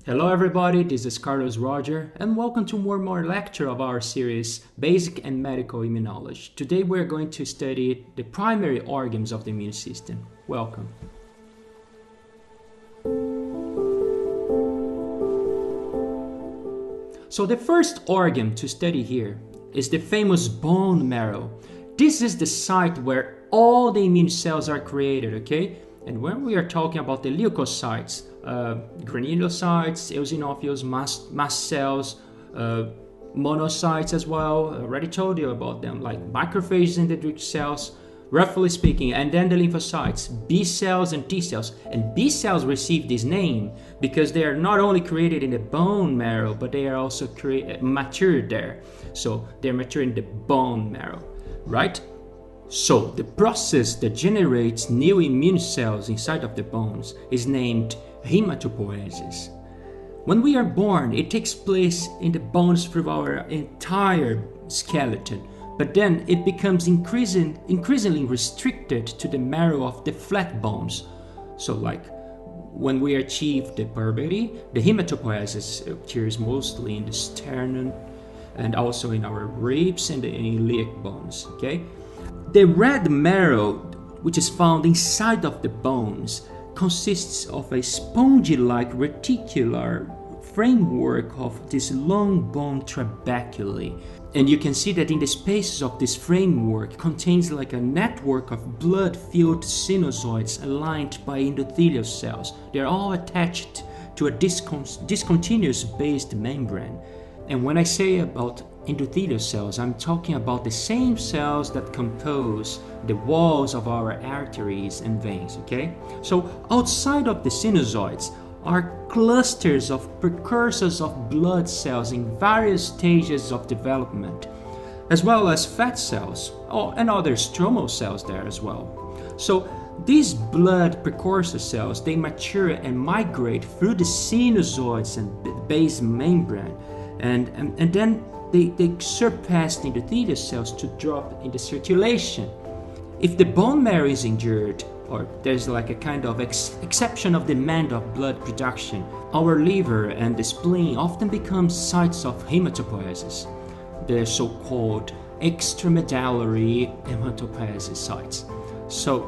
Hello everybody, this is Carlos Roger and welcome to one more lecture of our series Basic and Medical Immunology. Today we're going to study the primary organs of the immune system. Welcome. So the first organ to study here is the famous bone marrow. This is the site where all the immune cells are created, okay? And when we are talking about the leukocytes, granulocytes, eosinophils, mast cells, monocytes as well. I already told you about them, like macrophages and dendritic cells, roughly speaking, and then the lymphocytes, B cells and T cells. And B cells receive this name because they are not only created in the bone marrow, but they are also matured there. So they're matured in the bone marrow, right? So the process that generates new immune cells inside of the bones is named hematopoiesis. When we are born, it takes place in the bones through our entire skeleton, but then it becomes increasingly restricted to the marrow of the flat bones. So like when we achieve the puberty, the hematopoiesis occurs mostly in the sternum and also in our ribs and the iliac bones, okay? The red marrow, which is found inside of the bones, consists of a spongy-like reticular framework of this long bone trabeculae. And you can see that in the spaces of this framework contains like a network of blood-filled sinusoids aligned by endothelial cells. They're all attached to a discontinuous based membrane. And when I say about endothelial cells, I'm talking about the same cells that compose the walls of our arteries and veins, okay? So outside of the sinusoids are clusters of precursors of blood cells in various stages of development, as well as fat cells and other stromal cells there as well. So these blood precursor cells, they mature and migrate through the sinusoids and the base membrane, and then they surpass the endothelial cells to drop in the circulation. If the bone marrow is injured, or there's like a kind of exception of demand of blood production, our liver and the spleen often become sites of hematopoiesis, the so-called extramedullary hematopoiesis sites. So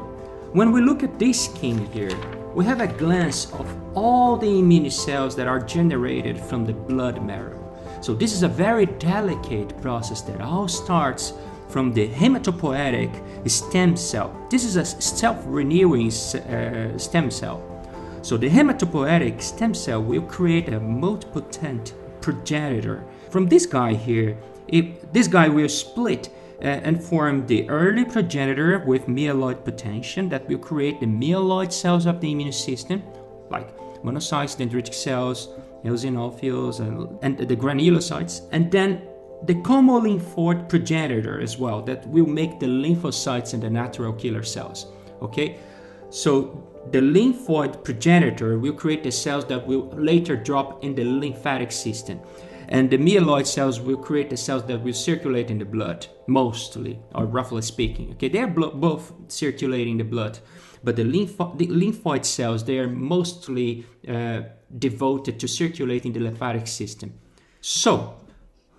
when we look at this scheme here, we have a glance of all the immune cells that are generated from the blood marrow. So this is a very delicate process that all starts from the hematopoietic stem cell. This is a self-renewing stem cell. So the hematopoietic stem cell will create a multipotent progenitor. From this guy here, this guy will split and form the early progenitor with myeloid potentiation that will create the myeloid cells of the immune system, like monocytes, dendritic cells, eosinophils, and the granulocytes, and then the comolymphoid progenitor as well that will make the lymphocytes and the natural killer cells, okay? So the lymphoid progenitor will create the cells that will later drop in the lymphatic system, and the myeloid cells will create the cells that will circulate in the blood, mostly, or roughly speaking, okay? They are both circulating the blood, but the lymphoid cells, they are mostly devoted to circulating the lymphatic system. So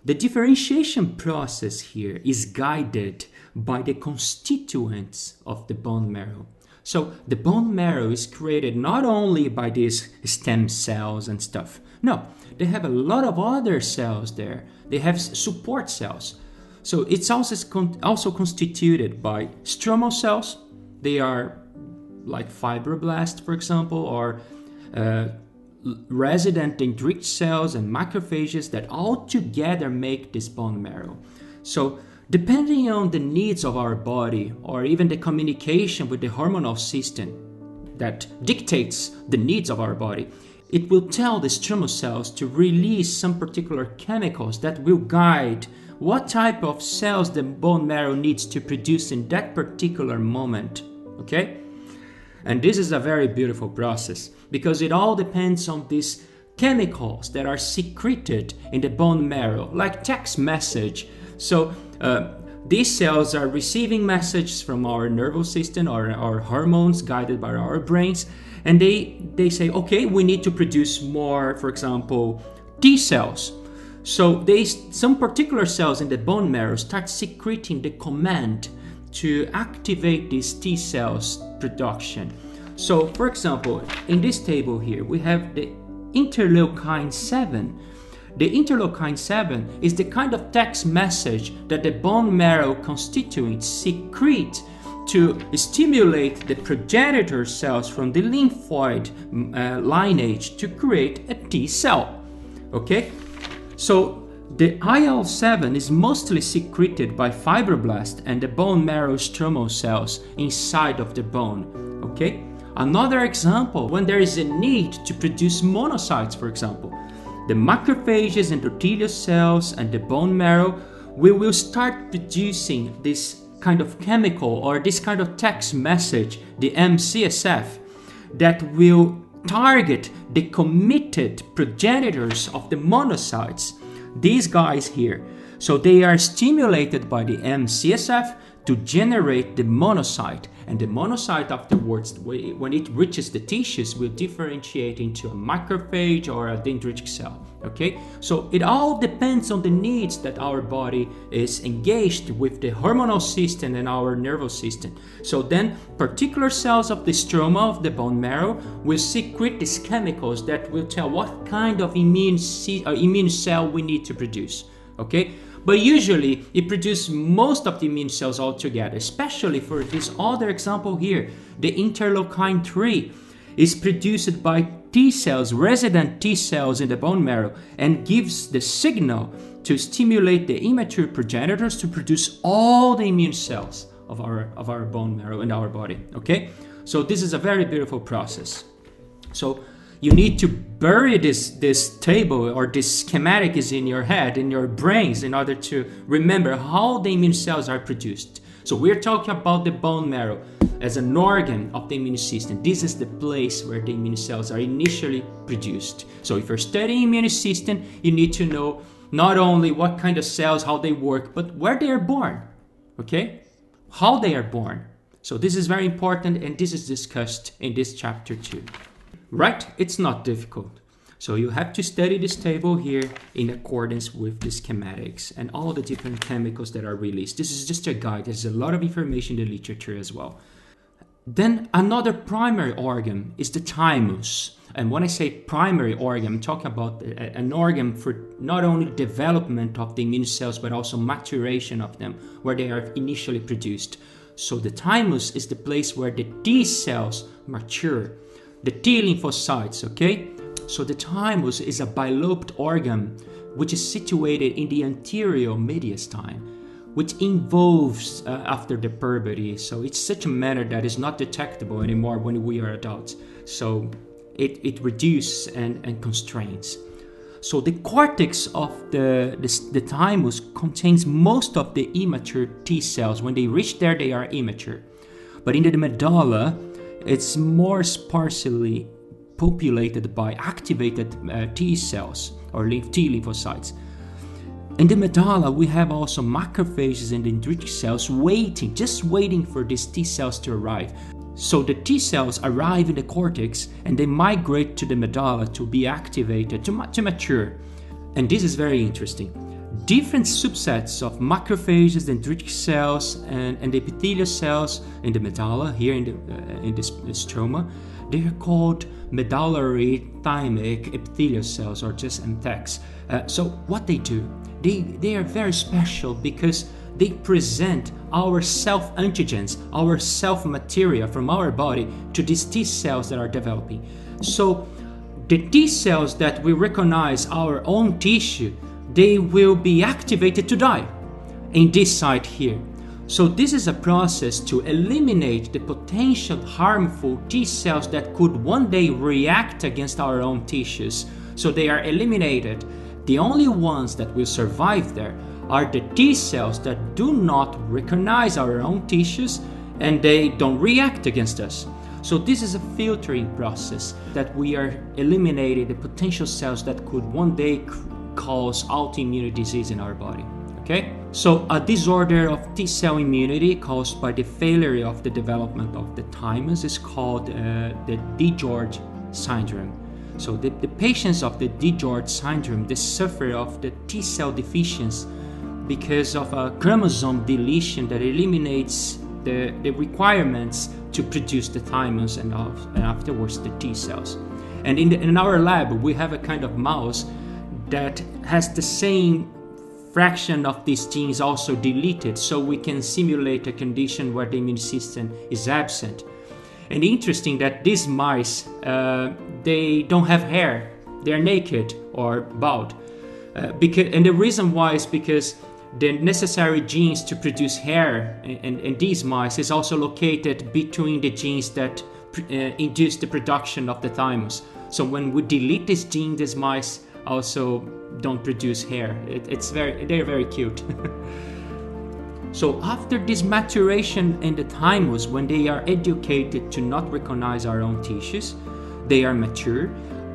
the differentiation process here is guided by the constituents of the bone marrow. So the bone marrow is created not only by these stem cells and stuff. No, they have a lot of other cells there. They have support cells. So it's also constituted by stromal cells. They are like fibroblasts, for example, or resident dendritic cells and macrophages that all together make this bone marrow. So depending on the needs of our body, or even the communication with the hormonal system that dictates the needs of our body, it will tell the stromal cells to release some particular chemicals that will guide what type of cells the bone marrow needs to produce in that particular moment, okay? And this is a very beautiful process because it all depends on these chemicals that are secreted in the bone marrow, like text message. So these cells are receiving messages from our nervous system or our hormones guided by our brains, And they say, okay, we need to produce more, for example, T cells. So some particular cells in the bone marrow start secreting the command to activate these T cells production. So, for example, in this table here, we have the interleukin 7. The interleukin 7 is the kind of text message that the bone marrow constituents secrete to stimulate the progenitor cells from the lymphoid lineage to create a T cell. Okay? So the IL-7 is mostly secreted by fibroblasts and the bone marrow stromal cells inside of the bone. Okay? Another example, when there is a need to produce monocytes, for example, the macrophages, endothelial cells, and the bone marrow, we will start producing this kind of chemical or this kind of text message, the MCSF, that will target the committed progenitors of the monocytes, these guys here. So they are stimulated by the MCSF to generate the monocyte, and the monocyte afterwards, when it reaches the tissues, will differentiate into a macrophage or a dendritic cell. Okay, so it all depends on the needs that our body is engaged with the hormonal system and our nervous system. So then particular cells of the stroma of the bone marrow will secrete these chemicals that will tell what kind of immune cell we need to produce. Okay, but usually it produces most of the immune cells altogether, especially for this other example here. The interleukin 3 is produced by T cells, resident T cells in the bone marrow, and gives the signal to stimulate the immature progenitors to produce all the immune cells of our bone marrow and our body. Okay, so this is a very beautiful process. So you need to bury this table or this schematic is in your head, in your brains, in order to remember how the immune cells are produced. So we're talking about the bone marrow as an organ of the immune system. This is the place where the immune cells are initially produced. So if you're studying immune system, you need to know not only what kind of cells, how they work, but where they are born. Okay? How they are born. So this is very important, and this is discussed in this chapter too. Right? It's not difficult. So you have to study this table here in accordance with the schematics and all the different chemicals that are released. This is just a guide. There's a lot of information in the literature as well. Then another primary organ is the thymus. And when I say primary organ, I'm talking about an organ for not only development of the immune cells, but also maturation of them, where they are initially produced. So the thymus is the place where the T cells mature. The T lymphocytes, okay? So the thymus is a bilobed organ which is situated in the anterior mediastinum, which involves after the puberty. So it's such a matter that is not detectable anymore when we are adults. So it reduces and constrains. So the cortex of the thymus contains most of the immature T cells. When they reach there, they are immature. But in the medulla, it's more sparsely populated by activated T cells or T lymphocytes. In the medulla, we have also macrophages and dendritic cells just waiting for these T cells to arrive. So the T cells arrive in the cortex and they migrate to the medulla to be activated, to mature. And this is very interesting. Different subsets of macrophages, dendritic cells, and epithelial cells in the medulla, here in this stroma, they are called medullary thymic epithelial cells, or just MTECs. So what they do, they are very special because they present our self-antigens, our self-material from our body to these T cells that are developing. So the T cells that we recognize our own tissue, they will be activated to die in this site here. So this is a process to eliminate the potential harmful T cells that could one day react against our own tissues. So they are eliminated. The only ones that will survive there are the T cells that do not recognize our own tissues and they don't react against us. So this is a filtering process that we are eliminating the potential cells that could one day cause autoimmune disease in our body. Okay? So a disorder of T-cell immunity caused by the failure of the development of the thymus is called the Digeot Syndrome. So the patients of the Digeot Syndrome, they suffer of the T-cell deficiency because of a chromosome deletion that eliminates the requirements to produce the thymus and afterwards the T cells. And in our lab, we have a kind of mouse that has the same fraction of these genes also deleted, so we can simulate a condition where the immune system is absent. And interesting that these mice, they don't have hair, they're naked or bald. And the reason why is because the necessary genes to produce hair in these mice is also located between the genes that induce the production of the thymus. So when we delete this gene, these mice also don't produce hair. They're very cute. So after this maturation in the thymus, when they are educated to not recognize our own tissues, they are mature,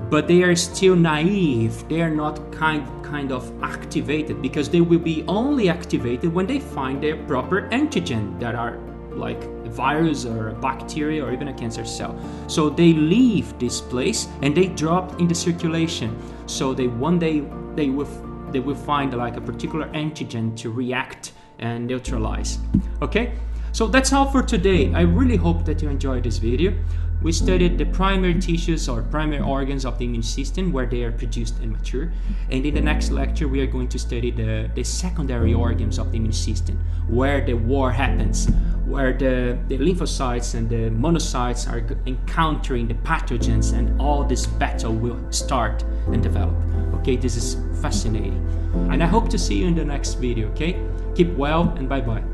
but they are still naive. They are not kind of activated, because they will be only activated when they find their proper antigen that are like a virus or a bacteria or even a cancer cell. So they leave this place and they drop in the circulation. So one day they will find like a particular antigen to react and neutralize. Okay, so that's all for today. I really hope that you enjoyed this video. We studied the primary tissues or primary organs of the immune system, where they are produced and mature. And in the next lecture, we are going to study the secondary organs of the immune system, where the war happens, where the lymphocytes and the monocytes are encountering the pathogens, and all this battle will start and develop. Okay, this is fascinating. And I hope to see you in the next video, okay? Keep well and bye-bye.